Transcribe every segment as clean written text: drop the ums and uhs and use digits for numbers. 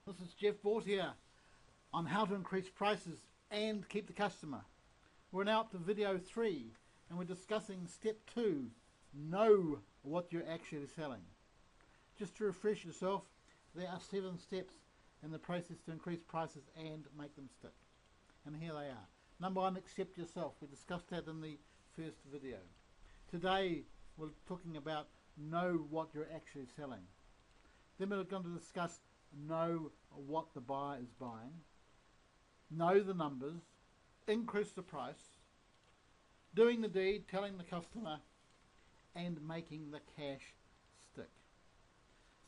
This is Jeff Bort here on how to increase prices and keep the customer. We're now up to video 3 and we're discussing step 2, know what you're actually selling. Just to refresh yourself, there are 7 steps in the process to increase prices and make them stick. And here they are. Number 1, accept yourself. We discussed that in the first video. Today we're talking about know what you're actually selling. Then we're going to discuss know what the buyer is buying, know the numbers, increase the price, doing the deed, telling the customer, and making the cash stick.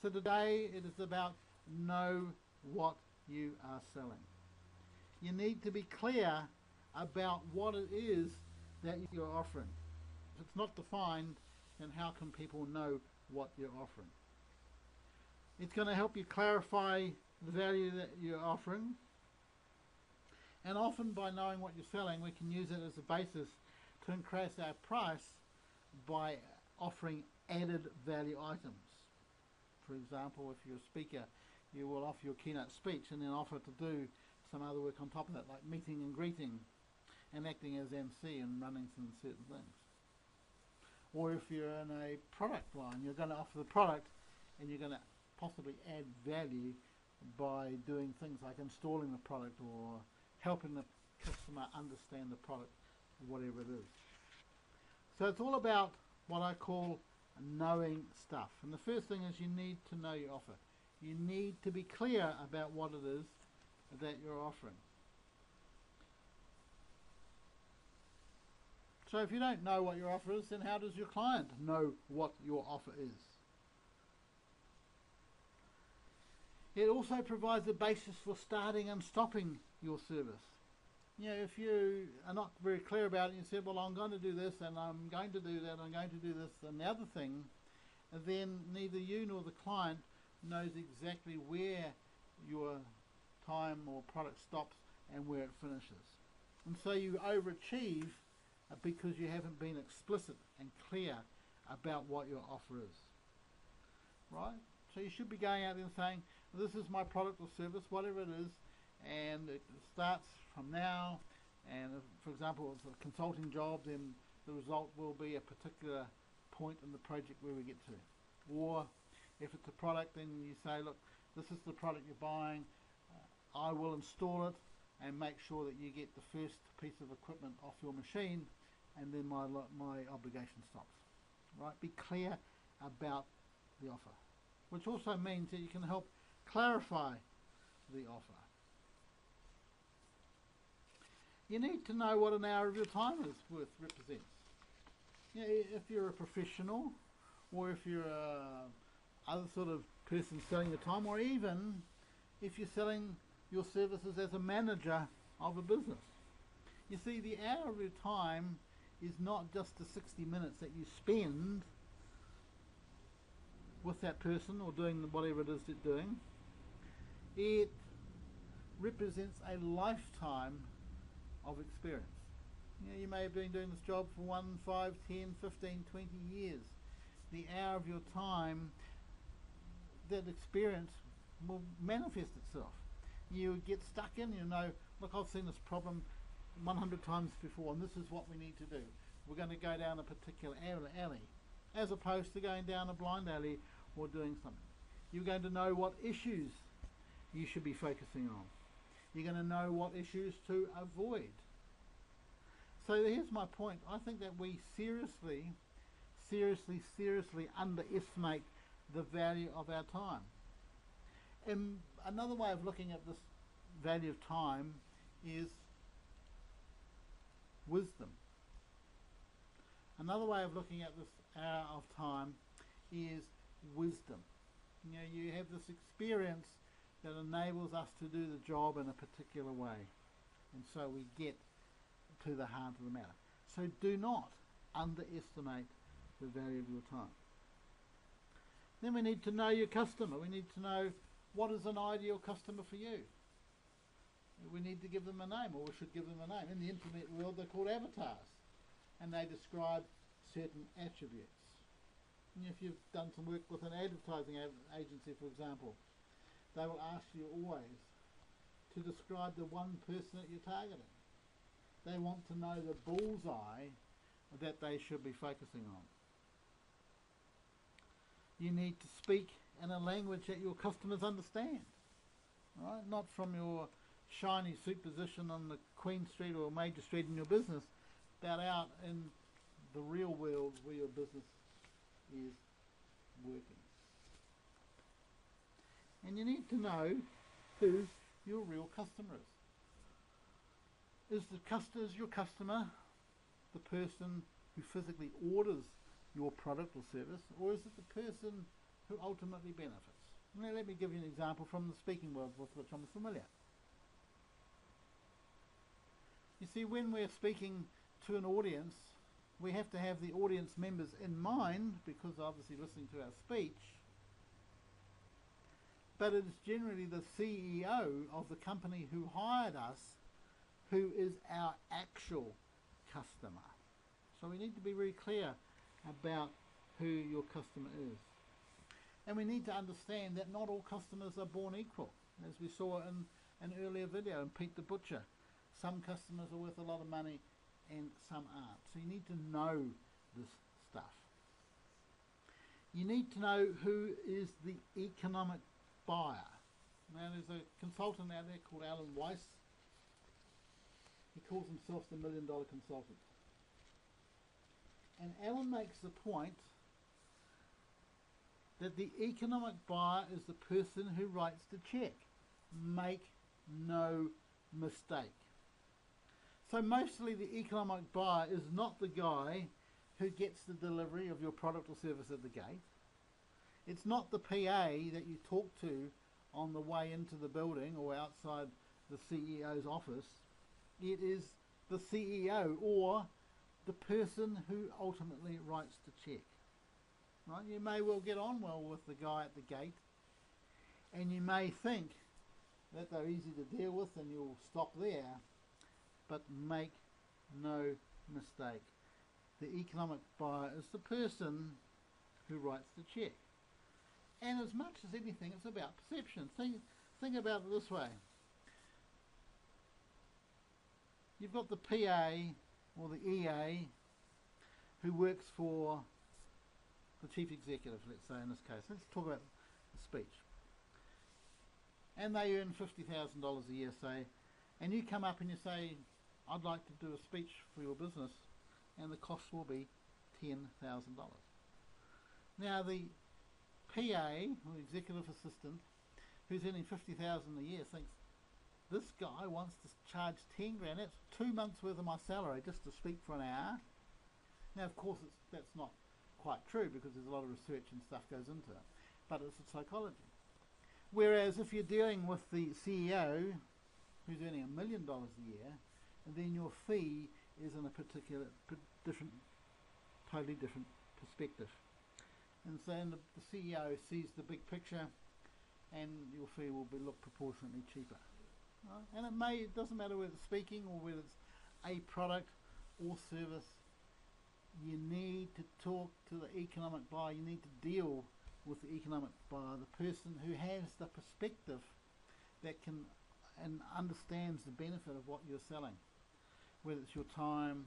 So today it is about know what you are selling. You need to be clear about what it is that you're offering. If it's not defined, then how can people know what you're offering? It's going to help you clarify the value that you're offering, and often by knowing what you're selling we can use it as a basis to increase our price by offering added value items. For example, if you're a speaker, you will offer your keynote speech and then offer to do some other work on top of that, like meeting and greeting and acting as MC and running some certain things. Or if you're in a product line, you're going to offer the product and you're going to possibly add value by doing things like installing the product or helping the customer understand the product, whatever it is. So it's all about what I call knowing stuff. And the first thing is you need to know your offer. You need to be clear about what it is that you're offering. So if you don't know what your offer is, then how does your client know what your offer is? It also provides a basis for starting and stopping your service. You know, if you are not very clear about it, you say, well, I'm going to do this and I'm going to do that, I'm going to do this and the other thing, then neither you nor the client knows exactly where your time or product stops and where it finishes. And so you overachieve because you haven't been explicit and clear about what your offer is. Right? So you should be going out there and saying, this is my product or service, whatever it is, and it starts from now, and if, for example, it's a consulting job, then the result will be a particular point in the project where we get to. Or if it's a product, then you say, look, this is the product you're buying, I will install it and make sure that you get the first piece of equipment off your machine, and then my obligation stops. Right? Be clear about the offer, which also means that you can help clarify the offer. You need to know what an hour of your time is worth represents. You know, if you're a professional, or if you're a other sort of person selling your time, or even if you're selling your services as a manager of a business. You see, the hour of your time is not just the 60 minutes that you spend with that person or doing whatever it is they're doing. It represents a lifetime of experience. You know, you may have been doing this job for 1, 5, 10, 15, 20 years. The hour of your time, that experience will manifest itself. You get stuck in, you know, look, I've seen this problem 100 times before and this is what we need to do. We're going to go down a particular alley, as opposed to going down a blind alley or doing something. You're going to know what issues you should be focusing on. You're going to know what issues to avoid. So here's my point. I think that we seriously underestimate the value of our time. And another way of looking at this value of time is wisdom. Another way of looking at this hour of time is wisdom. You know, you have this experience that enables us to do the job in a particular way, and so we get to the heart of the matter. So do not underestimate the value of your time. Then we need to know your customer. We need to know what is an ideal customer for you. We need to give them a name, or we should give them a name. In the internet world they're called avatars, and they describe certain attributes. And if you've done some work with an advertising agency, for example, they will ask you always to describe the one person that you're targeting. They want to know the bullseye that they should be focusing on. You need to speak in a language that your customers understand, right? Not from your shiny suit position on the Queen Street or major street in your business, but out in the real world where your business is working. And you need to know who your real customer is. Is your customer the person who physically orders your product or service, or is it the person who ultimately benefits? Now let me give you an example from the speaking world with which I'm familiar. You see, when we're speaking to an audience, we have to have the audience members in mind, because they're obviously listening to our speech, but it is generally the CEO of the company who hired us who is our actual customer. So we need to be very clear about who your customer is. And we need to understand that not all customers are born equal, as we saw in an earlier video in Pete the Butcher. Some customers are worth a lot of money and some aren't. So you need to know this stuff. You need to know who is the economic buyer. Now there's a consultant out there called Alan Weiss. He calls himself the $1 Million Consultant. And Alan makes the point that the economic buyer is the person who writes the check. Make no mistake. So mostly the economic buyer is not the guy who gets the delivery of your product or service at the gate. It's not the PA that you talk to on the way into the building or outside the CEO's office. It is the CEO or the person who ultimately writes the check. Right? You may well get on well with the guy at the gate, and you may think that they're easy to deal with and you'll stop there, but make no mistake. The economic buyer is the person who writes the check. And as much as anything, it's about perception. Think about it this way. You've got the PA or the EA who works for the chief executive, let's say in this case. Let's talk about the speech. And they earn $50,000 a year, say, and you come up and you say, I'd like to do a speech for your business, and the cost will be $10,000. Now the PA, or executive assistant, who's earning $50,000 a year, thinks, this guy wants to charge 10 grand, that's 2 months worth of my salary just to speak for an hour. Now of course that's not quite true, because there's a lot of research and stuff goes into it, but it's a psychology. Whereas if you're dealing with the CEO who's earning $1 million a year, and then your fee is in a particular totally different perspective. And so the CEO sees the big picture, and your fee will look proportionately cheaper. Right? And it doesn't matter whether it's speaking or whether it's a product or service. You need to talk to the economic buyer. You need to deal with the economic buyer, the person who has the perspective that can and understands the benefit of what you're selling, whether it's your time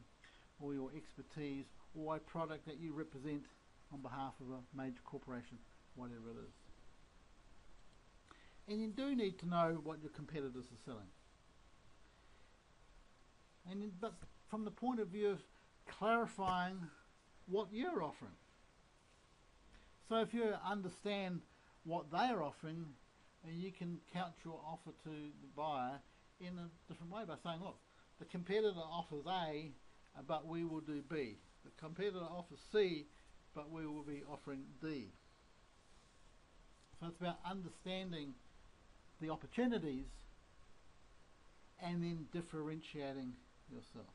or your expertise or a product that you represent on behalf of a major corporation, whatever it is. And you do need to know what your competitors are selling. But from the point of view of clarifying what you're offering. So if you understand what they're offering, you can couch your offer to the buyer in a different way by saying, look, the competitor offers A, but we will do B. The competitor offers C, but we will be offering D. So it's about understanding the opportunities and then differentiating yourself.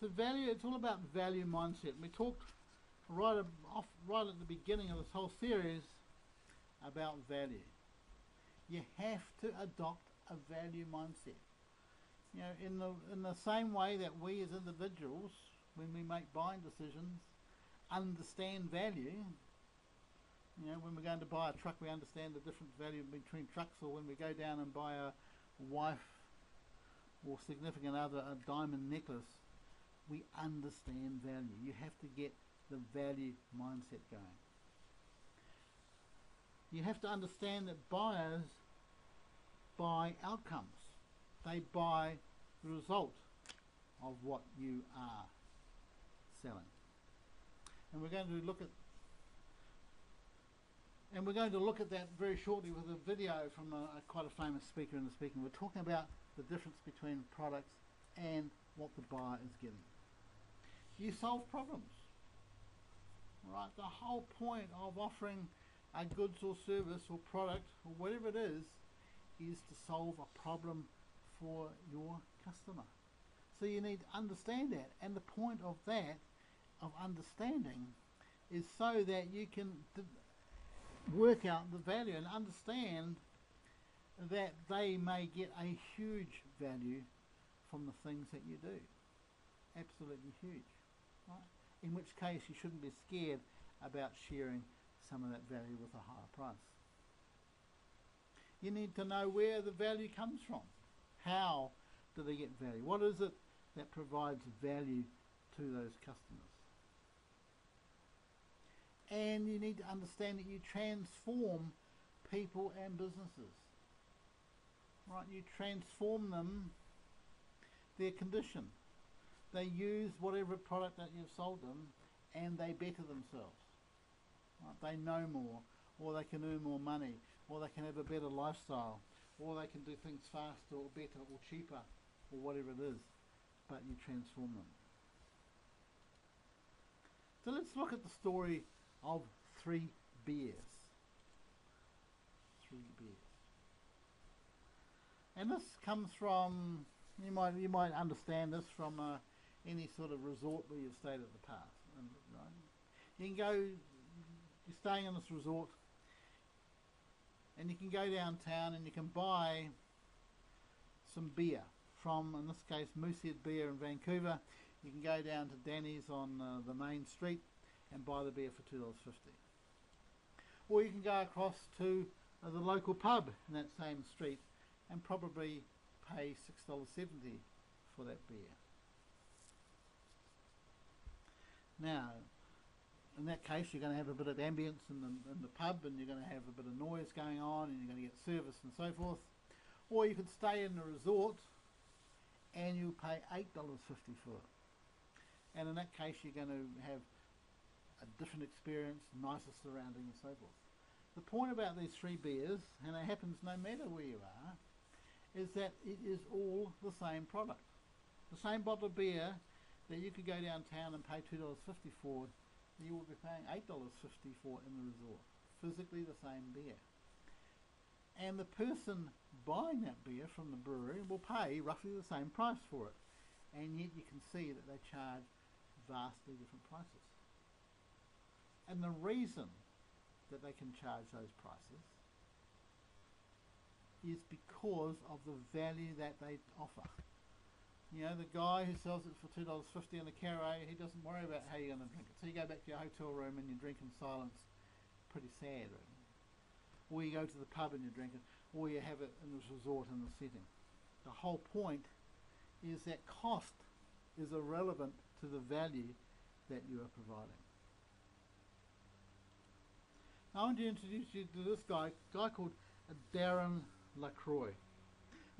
So value, it's all about value mindset. We talked right at the beginning of this whole series about value. You have to adopt a value mindset. You know, in the same way that we as individuals, when we make buying decisions, understand value, You know, when we're going to buy a truck, we understand the different value between trucks, or when we go down and buy a wife or significant other a diamond necklace, we understand value. You have to get the value mindset going. You have to understand that buyers buy outcomes. They buy the result of what you are selling. And we're going to look at that very shortly with a video from quite a famous speaker in the speaking. We're talking about the difference between products and what the buyer is getting. You solve problems, right? The whole point of offering a goods or service or product or whatever it is to solve a problem for your customer. So you need to understand that, and the point of that, of understanding, is so that you can work out the value and understand that they may get a huge value from the things that you do. Absolutely huge, right? In which case you shouldn't be scared about sharing some of that value with a higher price. You need to know where the value comes from. How do they get value? What is it that provides value to those customers? And you need to understand that you transform people and businesses. Right? You transform them, their condition. They use whatever product that you've sold them and they better themselves. Right? They know more, or they can earn more money, or they can have a better lifestyle, or they can do things faster or better or cheaper or whatever it is, but you transform them. So let's look at the story of 3 bears. 3 bears. And this comes from, you might understand this from any sort of resort where you've stayed in the past. And, right? You can go, you're staying in this resort, and you can go downtown and you can buy some beer from, in this case, Moosehead Beer in Vancouver. You can go down to Danny's on the main street and buy the beer for $2.50. Or you can go across to the local pub in that same street and probably pay $6.70 for that beer. Now, in that case, you're going to have a bit of ambience in the pub, and you're going to have a bit of noise going on, and you're going to get service and so forth. Or you could stay in the resort and you pay $8.50 for it. And in that case, you're going to have a different experience, nicer surrounding and so forth. The point about these 3 beers, and it happens no matter where you are, is that it is all the same product. The same bottle of beer that you could go downtown and pay $2.50 for, you will be paying $8.50 for in the resort. Physically the same beer. And the person buying that beer from the brewery will pay roughly the same price for it. And yet you can see that they charge vastly different prices. And the reason that they can charge those prices is because of the value that they offer. You know, the guy who sells it for $2.50 in a carré, he doesn't worry about how you're going to drink it. So you go back to your hotel room and you drink in silence. Pretty sad, really. Or you go to the pub and you drink it, or you have it in this resort in the setting. The whole point is that cost is irrelevant to the value that you are providing. Now I want to introduce you to this guy called Darren LaCroix.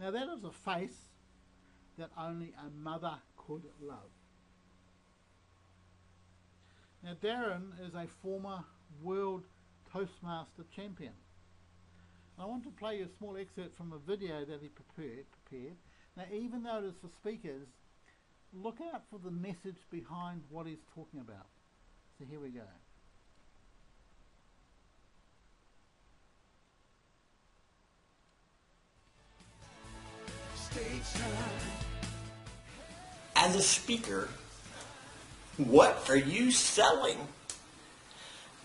Now that is a face that only a mother could love. Now Darren is a former World Toastmaster champion. I want to play you a small excerpt from a video that he prepared. Now even though it is for speakers, look out for the message behind what he's talking about. So here we go. As a speaker, what are you selling?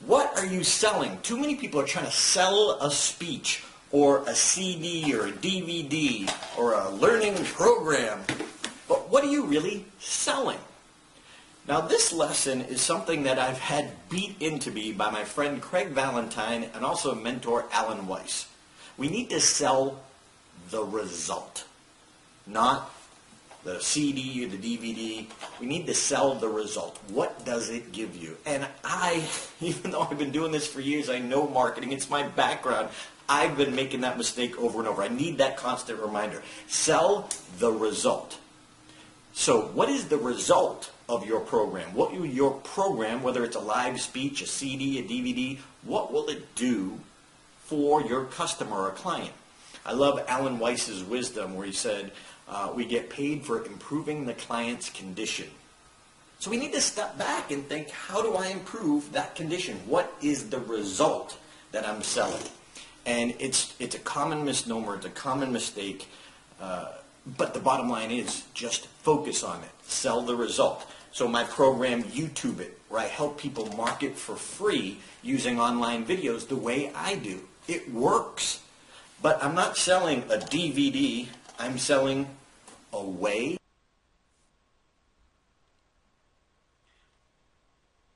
What are you selling? Too many people are trying to sell a speech or a CD or a DVD or a learning program. But what are you really selling? Now this lesson is something that I've had beat into me by my friend Craig Valentine and also mentor Alan Weiss. We need to sell the result, not the CD or the DVD. We need to sell the result. What does it give you? And even though I've been doing this for years, I know marketing. It's my background. I've been making that mistake over and over. I need that constant reminder. Sell the result. So what is the result of your program? What will your program, whether it's a live speech, a CD, a DVD, what will it do for your customer or client? I love Alan Weiss's wisdom where he said, we get paid for improving the client's condition. So we need to step back and think, how do I improve that condition? What is the result that I'm selling? And it's a common misnomer, it's a common mistake, but the bottom line is just focus on it. Sell the result. So my program, YouTube It, where I help people market for free using online videos the way I do. It works. But I'm not selling a DVD. I'm selling a way.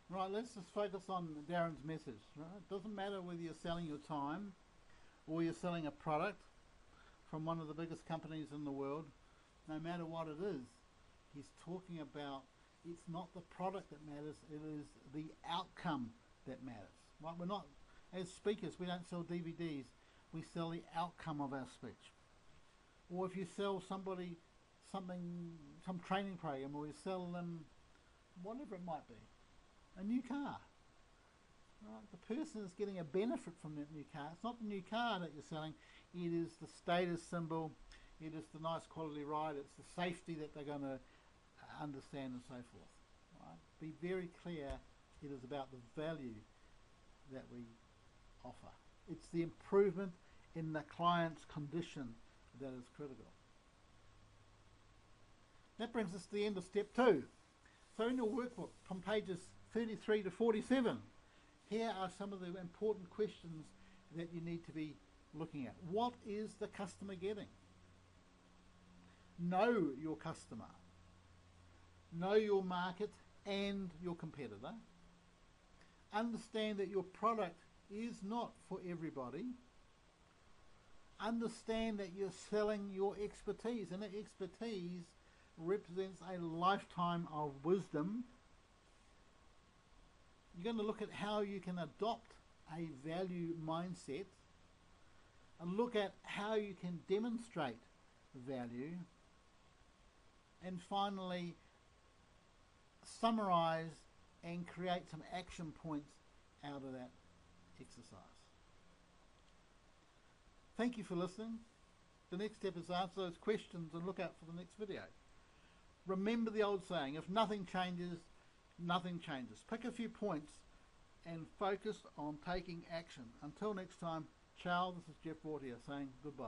Right, let's just focus on Darren's message. Right? It doesn't matter whether you're selling your time or you're selling a product from one of the biggest companies in the world. No matter what it is, he's talking about it's not the product that matters, it is the outcome that matters. Right? We're not, as speakers, we don't sell DVDs, we sell the outcome of our speech. Or if you sell somebody something, some training program, or you sell them whatever it might be, a new car. Right? The person is getting a benefit from that new car. It's not the new car that you're selling, it is the status symbol, it is the nice quality ride, it's the safety that they're going to understand and so forth. Right? Be very clear, it is about the value that we offer. It's the improvement in the client's condition that is critical. That brings us to the end of step 2. So in your workbook, from pages 33 to 47, here are some of the important questions that you need to be looking at. What is the customer getting? Know your customer. Know your market and your competitor. Understand that your product is not for everybody. Understand that you're selling your expertise, and that expertise represents a lifetime of wisdom. You're going to look at how you can adopt a value mindset and look at how you can demonstrate value, and finally summarize and create some action points out of that exercise. Thank you for listening. The next step is to answer those questions and look out for the next video. Remember the old saying, if nothing changes, nothing changes. Pick a few points and focus on taking action. Until next time, ciao, this is Jeff Ward here saying goodbye.